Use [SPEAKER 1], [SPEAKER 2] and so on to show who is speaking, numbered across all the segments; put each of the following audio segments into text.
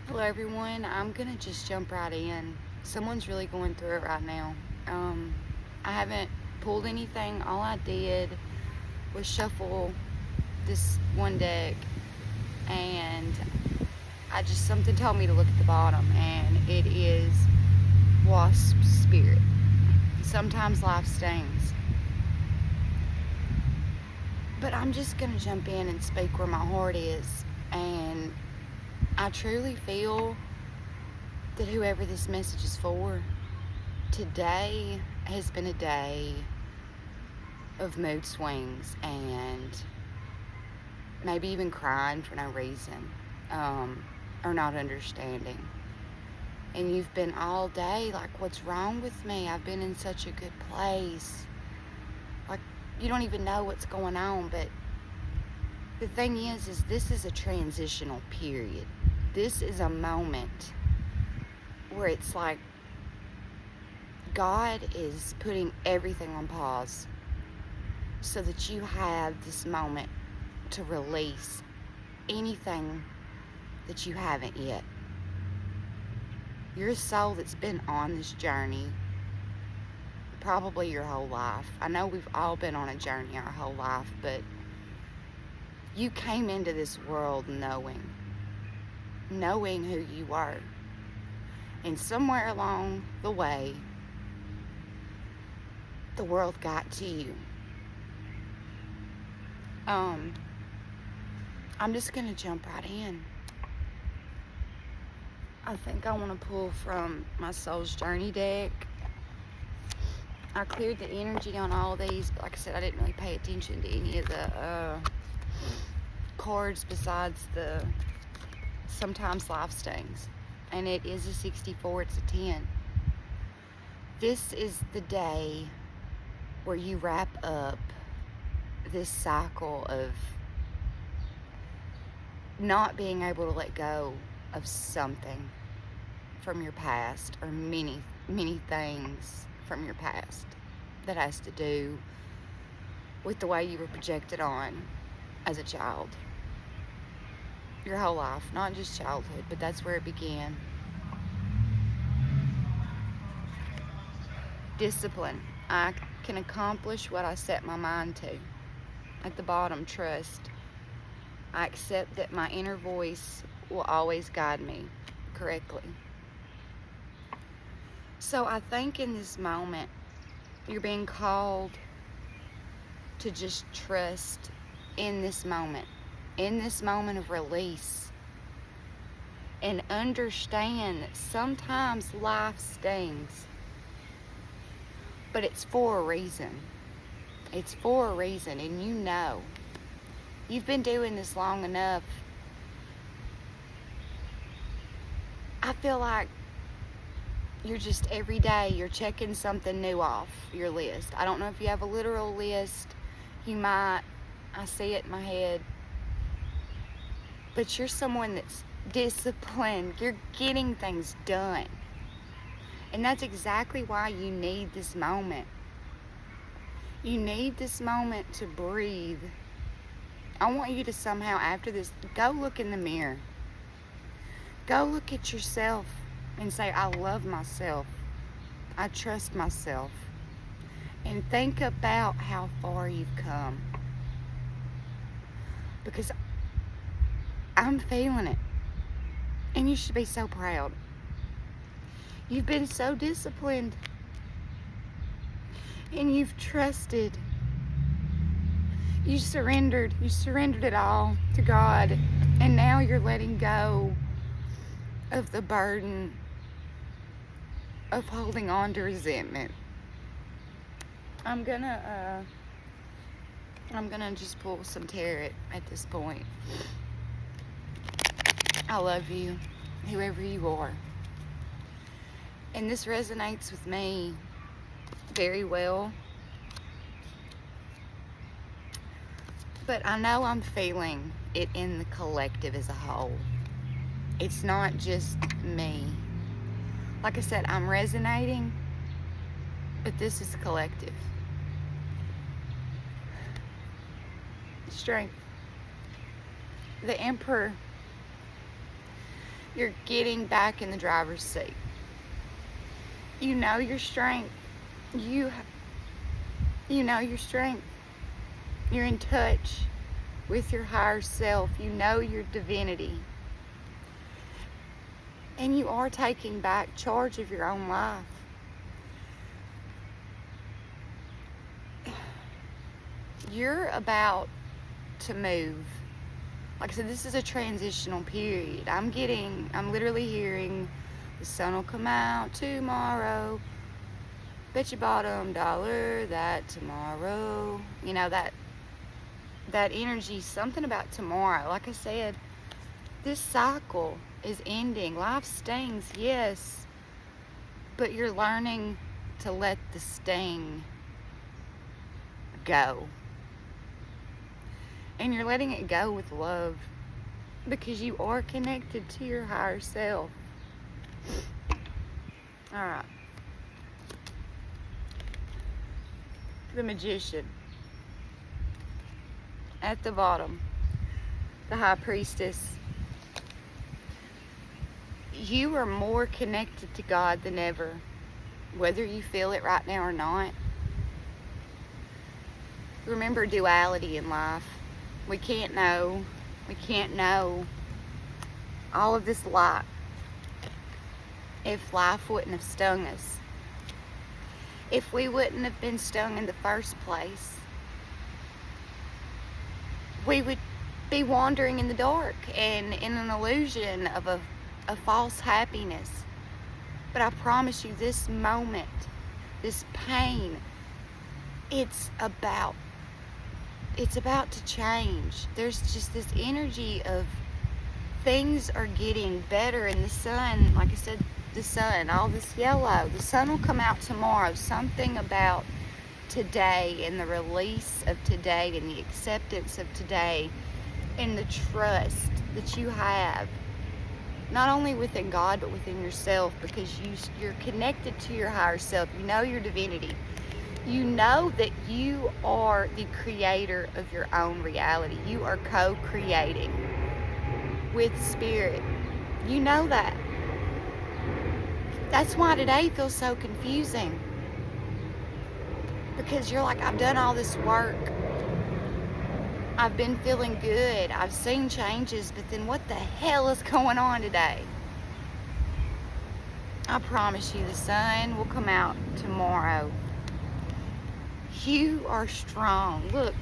[SPEAKER 1] Hello everyone, I'm gonna just jump right in. Someone's really going through it right now. I haven't pulled anything. All I did was shuffle this one deck, and something told me to look at the bottom, and it is Wasp Spirit. Sometimes life stings. But I'm just gonna jump in and speak where my heart is, and I truly feel that whoever this message is for, today has been a day of mood swings and maybe even crying for no reason, or not understanding. And you've been all day like, what's wrong with me? I've been in such a good place. Like, you don't even know what's going on. But the thing is this is a transitional period. This is a moment where it's like God is putting everything on pause so that you have this moment to release anything that you haven't yet. You're a soul that's been on this journey probably your whole life. I know we've all been on a journey our whole life, but you came into this world knowing who you were. And somewhere along the way, the world got to you. I'm just gonna jump right in. I think I want to pull from my Soul's Journey deck. I cleared the energy on all of these, but like I said, I didn't really pay attention to any of the cards besides the Sometimes Life Stings. And it is a 64, it's a 10. This is the day where you wrap up this cycle of not being able to let go of something from your past, or many things from your past that has to do with the way you were projected on as a child. Your whole life, not just childhood, but that's where it began. Discipline. I can accomplish what I set my mind to. At the bottom, trust. I accept that my inner voice will always guide me correctly. So I think in this moment, you're being called to just trust in this moment of release, and understand that sometimes life stings, but it's for a reason. It's for a reason, and you've been doing this long enough. I feel like you're just every day you're checking something new off your list. I don't know if you have a literal list. You might. I see it in my head. But you're someone that's disciplined. You're getting things done. And that's exactly why you need this moment. You need this moment to breathe. I want you to somehow, after this, go look in the mirror. Go look at yourself and say, I love myself. I trust myself. And think about how far you've come. Because I'm feeling it. And you should be so proud. You've been so disciplined. And you've trusted. You surrendered it all to God. And now you're letting go of the burden of holding on to resentment. I'm gonna just pull some tarot at this point. I love you, whoever you are. And this resonates with me very well. But I know I'm feeling it in the collective as a whole. It's not just me. Like I said, I'm resonating, but this is collective. Strength. The Emperor. You're getting back in the driver's seat. You know your strength. You know your strength. You're in touch with your higher self. You know your divinity. And you are taking back charge of your own life. You're about to move. Like I said, this is a transitional period. I'm literally hearing the sun will come out tomorrow. Bet your bottom dollar that tomorrow, that energy, something about tomorrow. Like I said, this cycle is ending. Life stings, yes, but you're learning to let the sting go. And you're letting it go with love, because you are connected to your higher self. All right. The Magician. At the bottom, the High Priestess. You are more connected to God than ever, whether you feel it right now or not. Remember duality in life. We can't know all of this light if life wouldn't have stung us. If we wouldn't have been stung in the first place, we would be wandering in the dark and in an illusion of a false happiness. But I promise you, this moment, this pain, it's about to change. There's just this energy of things are getting better, and the sun, like I said, the sun, all this yellow, the sun will come out tomorrow. Something about today and the release of today and the acceptance of today and the trust that you have, not only within God but within yourself, because you're connected to your higher self. You know your divinity. You know that you are the creator of your own reality. You are co-creating with Spirit. You know that. That's why today feels so confusing. Because you're like, I've done all this work. I've been feeling good. I've seen changes, but then what the hell is going on today? I promise you, the sun will come out tomorrow. You are strong. Look.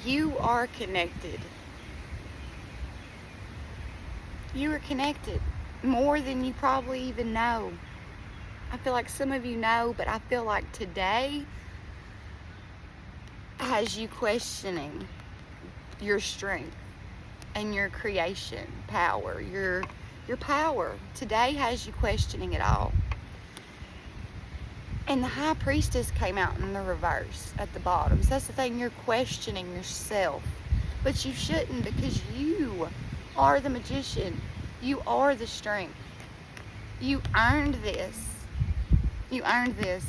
[SPEAKER 1] You are connected. You are connected more than you probably even know. I feel like some of you know, but I feel like today has you questioning your strength and your creation power, your power. Today has you questioning it all. And the High Priestess came out in the reverse at the bottom. So that's the thing, you're questioning yourself. But you shouldn't, because you are the Magician. You are the strength. You earned this. You earned this.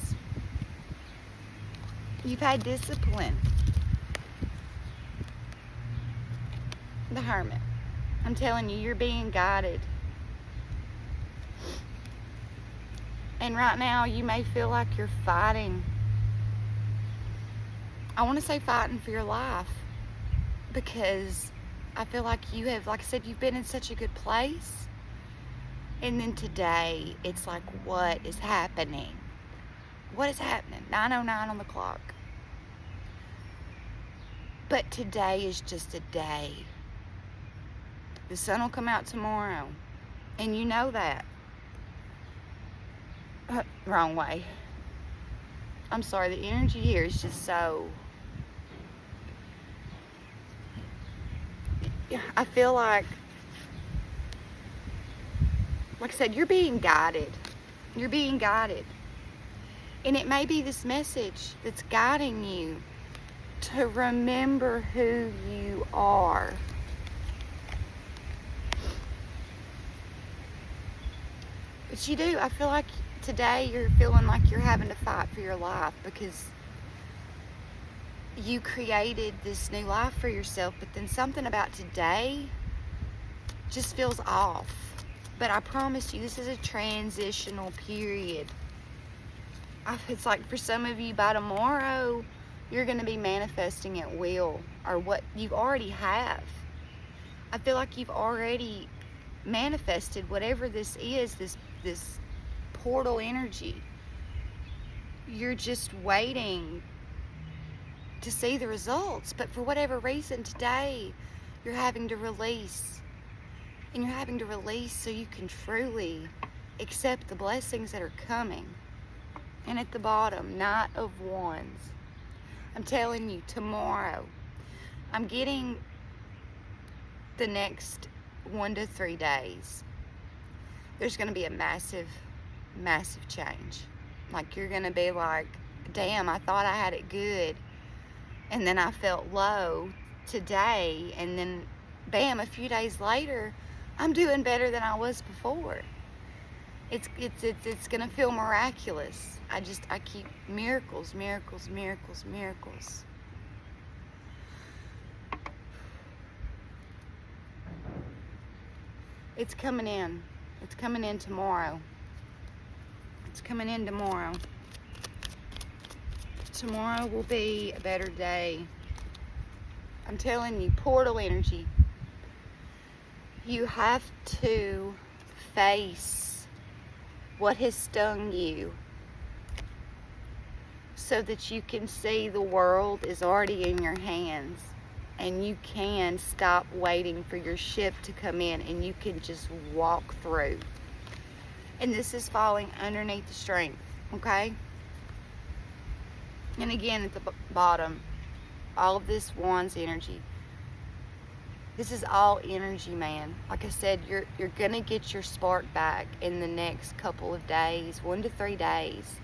[SPEAKER 1] You've had discipline. The Hermit. I'm telling you, you're being guided. And right now, you may feel like you're fighting. I want to say fighting for your life, because I feel like you have, like I said, you've been in such a good place. And then today, it's like, what is happening? What is happening? 9:09 on the clock. But today is just a day. The sun will come out tomorrow. And you know that. Wrong way. I'm sorry, the energy here is just so... I feel like I said, you're being guided. You're being guided. And it may be this message that's guiding you to remember who you are. But you do. I feel like today you're feeling like you're having to fight for your life, because you created this new life for yourself, but then something about today just feels off. But I promise you, this is a transitional period. It's like for some of you, by tomorrow, you're going to be manifesting at will, or what you already have. I feel like you've already manifested whatever this is, this portal energy. You're just waiting to see the results, but for whatever reason today, you're having to release. And you're having to release so you can truly accept the blessings that are coming. And at the bottom, Knight of Wands. I'm telling you, tomorrow, I'm getting the next 1 to 3 days. There's going to be a massive, massive change. Like, you're going to be like, damn, I thought I had it good. And then I felt low today. And then, bam, a few days later, I'm doing better than I was before. It's going to feel miraculous. I keep miracles, miracles, miracles, miracles. It's coming in. It's coming in tomorrow. It's coming in tomorrow. Tomorrow will be a better day. I'm telling you, portal energy. You have to face what has stung you so that you can see the world is already in your hands, and you can stop waiting for your ship to come in and you can just walk through. And this is falling underneath the strength, okay? And again, at the bottom, all of this Wands energy. This is all energy, man. Like I said, you're going to get your spark back in the next couple of days, 1 to 3 days.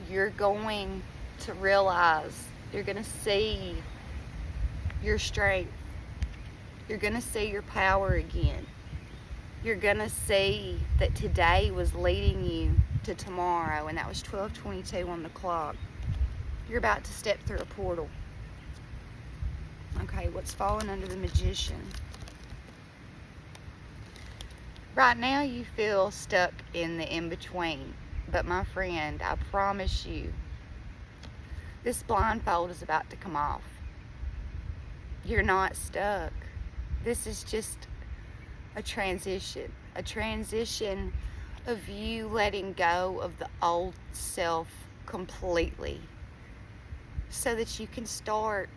[SPEAKER 1] You're going to realize, you're going to see your strength. You're going to see your power again. You're going to see that today was leading you to tomorrow, and that was 12:22 on the clock. You're about to step through a portal. Okay, what's falling under the Magician? Right now you feel stuck in the in-between. But my friend, I promise you, this blindfold is about to come off. You're not stuck. This is just a transition. A transition of you letting go of the old self completely. So that you can start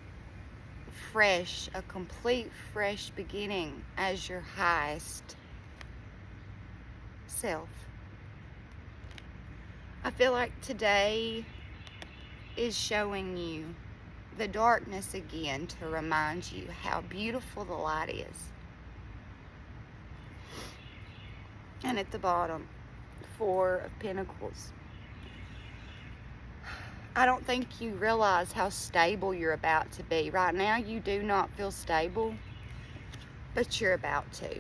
[SPEAKER 1] fresh, a complete fresh beginning as your highest self. I feel like today is showing you the darkness again to remind you how beautiful the light is. And at the bottom, 4 of Pentacles. I don't think you realize how stable you're about to be. Right now, you do not feel stable, but you're about to.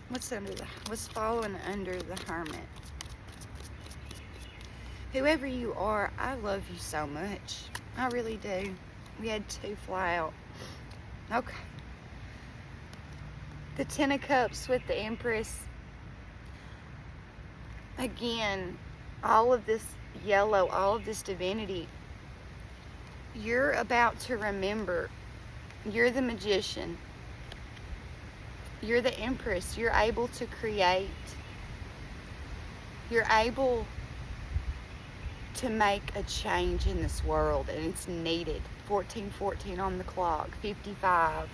[SPEAKER 1] What's following under the Hermit? Whoever you are, I love you so much. I really do. We had 2 fly out. Okay. The 10 of Cups with the Empress. Again, all of this yellow, all of this divinity, you're about to remember, you're the Magician, you're the Empress, you're able to create, you're able to make a change in this world, and it's needed. 14:14 on the clock, 55,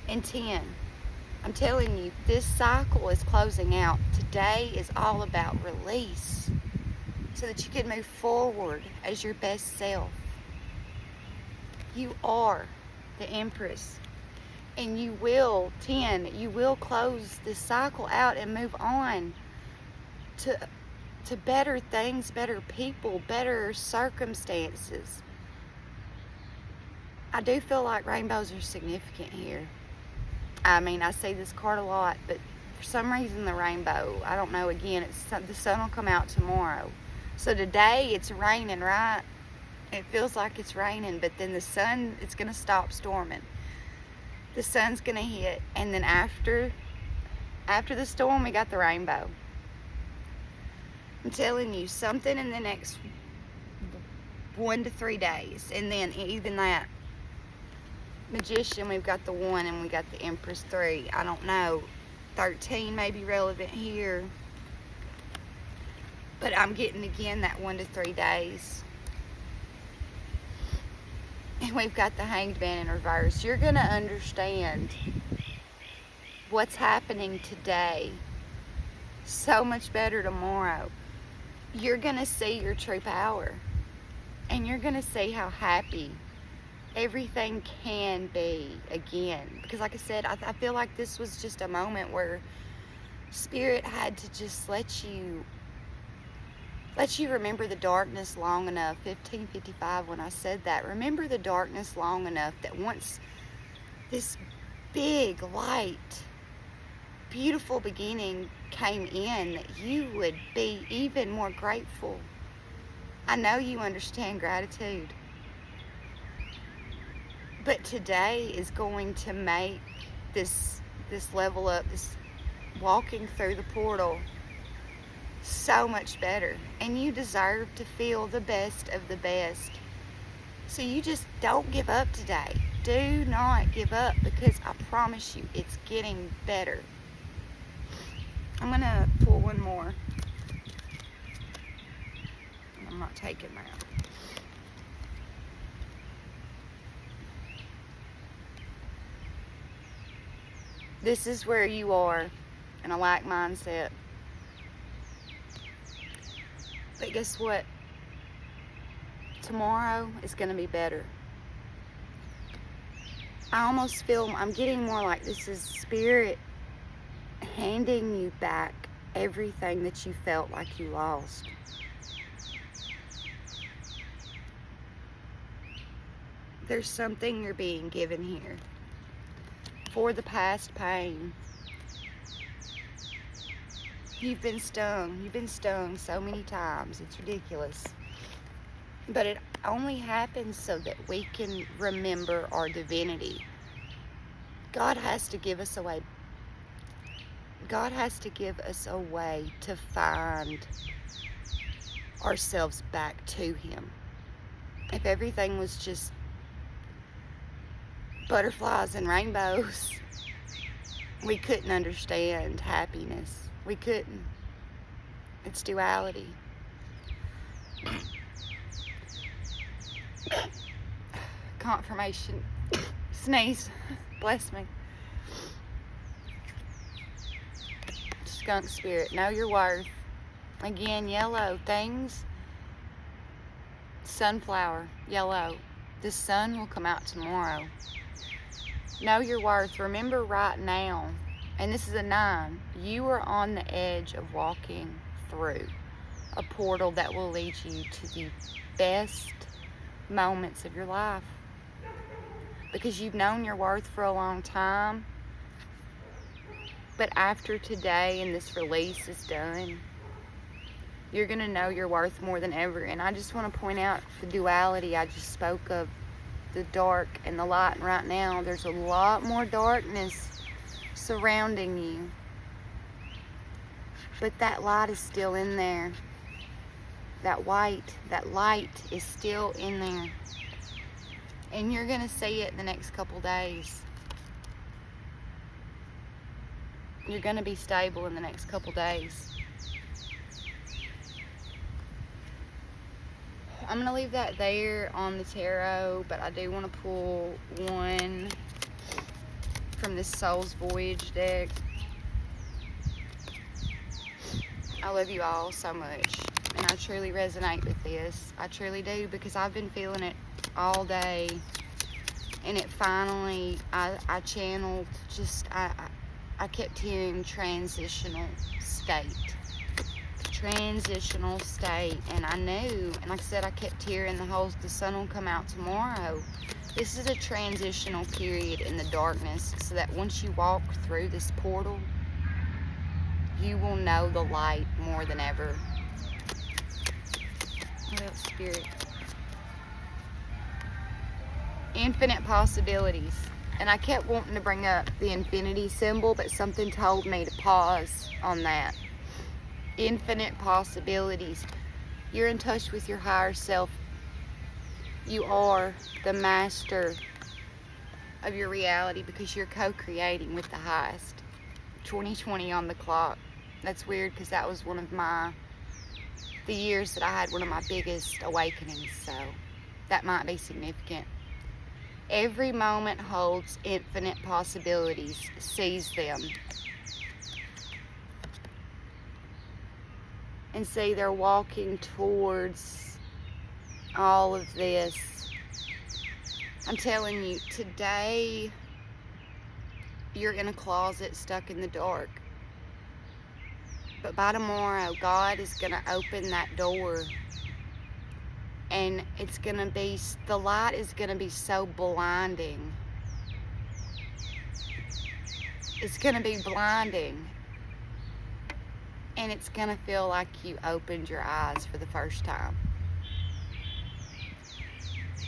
[SPEAKER 1] and 10. I'm telling you, this cycle is closing out. Today is all about release so that you can move forward as your best self. You are the Empress, and you will, 10, you will close this cycle out and move on to better things, better people, better circumstances. I do feel like rainbows are significant here. I mean, I see this card a lot, but for some reason the rainbow, I don't know, again, the sun will come out tomorrow. So today it's raining, right? It feels like it's raining, but then the sun, it's going to stop storming. The sun's going to hit, and then after the storm, we got the rainbow. I'm telling you, something in the next 1 to 3 days, and then even that Magician, we've got the 1, and we got the Empress 3. I don't know, 13 may be relevant here, but I'm getting again that 1 to 3 days. And we've got the Hanged Man in reverse. You're going to understand what's happening today so much better tomorrow. You're going to see your true power. And you're going to see how happy everything can be again. Because like I said, I feel like this was just a moment where Spirit had to just let you remember the darkness long enough. 1555, when I said that, remember the darkness long enough that once this big light, beautiful beginning came in, that you would be even more grateful. I know you understand gratitude, but today is going to make this level up, this walking through the portal, so much better. And you deserve to feel the best of the best. So you just don't give up today. Do not give up, because I promise you it's getting better. I'm going to pull one more. I'm not taking that. This is where you are in a lack mindset. But guess what? Tomorrow is going to be better. I almost feel I'm getting more like this is Spirit handing you back everything that you felt like you lost. There's something you're being given here for the past pain. You've been stung. You've been stung so many times. It's ridiculous. But it only happens so that we can remember our divinity. God has to give us a way. God has to give us a way to find ourselves back to Him. If everything was just butterflies and rainbows, we couldn't understand happiness. We couldn't. It's duality. Confirmation. Sneeze. Bless me. Skunk Spirit. Know your worth. Again, yellow. Things. Sunflower. Yellow. The sun will come out tomorrow. Know your worth. Remember right now. And this is a 9. You are on the edge of walking through a portal that will lead you to the best moments of your life. Because you've known your worth for a long time. But after today and this release is done, you're going to know your worth more than ever. And I just want to point out the duality I just spoke of, the dark and the light. And right now, there's a lot more darkness surrounding you, but that light is still in there. That light is still in there, and you're gonna see it in the next couple days. You're gonna be stable in the next couple days. I'm gonna leave that there on the tarot, but I do want to pull one from this Soul's Voyage deck. I love you all so much, and I truly resonate with this. I truly do, because I've been feeling it all day, and it finally, I channeled, I kept hearing transitional state. Transitional state, and I knew, and like I said, I kept hearing the sun will come out tomorrow. This is a transitional period in the darkness, so that once you walk through this portal, you will know the light more than ever. What else, Spirit? Infinite possibilities. And I kept wanting to bring up the infinity symbol, but something told me to pause on that. Infinite possibilities. You're in touch with your higher self. You are the master of your reality because you're co-creating with the highest. 2020 on the clock. That's weird because that was one of the years that I had one of my biggest awakenings, so that might be significant. Every moment holds infinite possibilities. Seize them. And see, they're walking towards all of this. I'm telling you, today you're in a closet stuck in the dark. But by tomorrow, God is going to open that door. And it's going to be, the light is going to be so blinding. It's going to be blinding. And it's going to feel like you opened your eyes for the first time.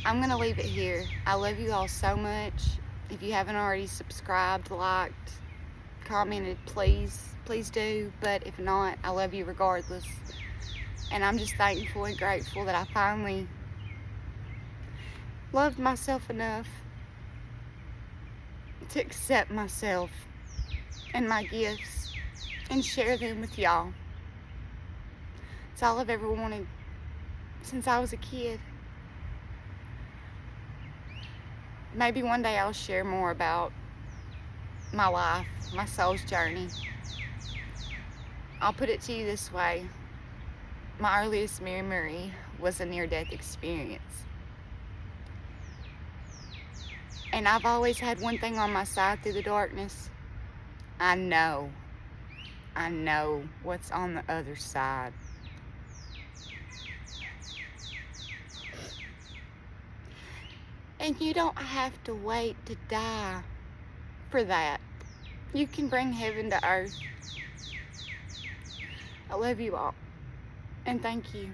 [SPEAKER 1] I'm going to leave it here. I love you all so much. If you haven't already subscribed, liked, commented, please do. But if not, I love you regardless. And I'm just thankful and grateful that I finally loved myself enough to accept myself and my gifts and share them with y'all. It's all I've ever wanted since I was a kid. Maybe one day I'll share more about my life, my soul's journey. I'll put it to you this way. My earliest memory was a near-death experience. And I've always had one thing on my side through the darkness. I know what's on the other side. And you don't have to wait to die for that. You can bring heaven to earth. I love you all. And thank you.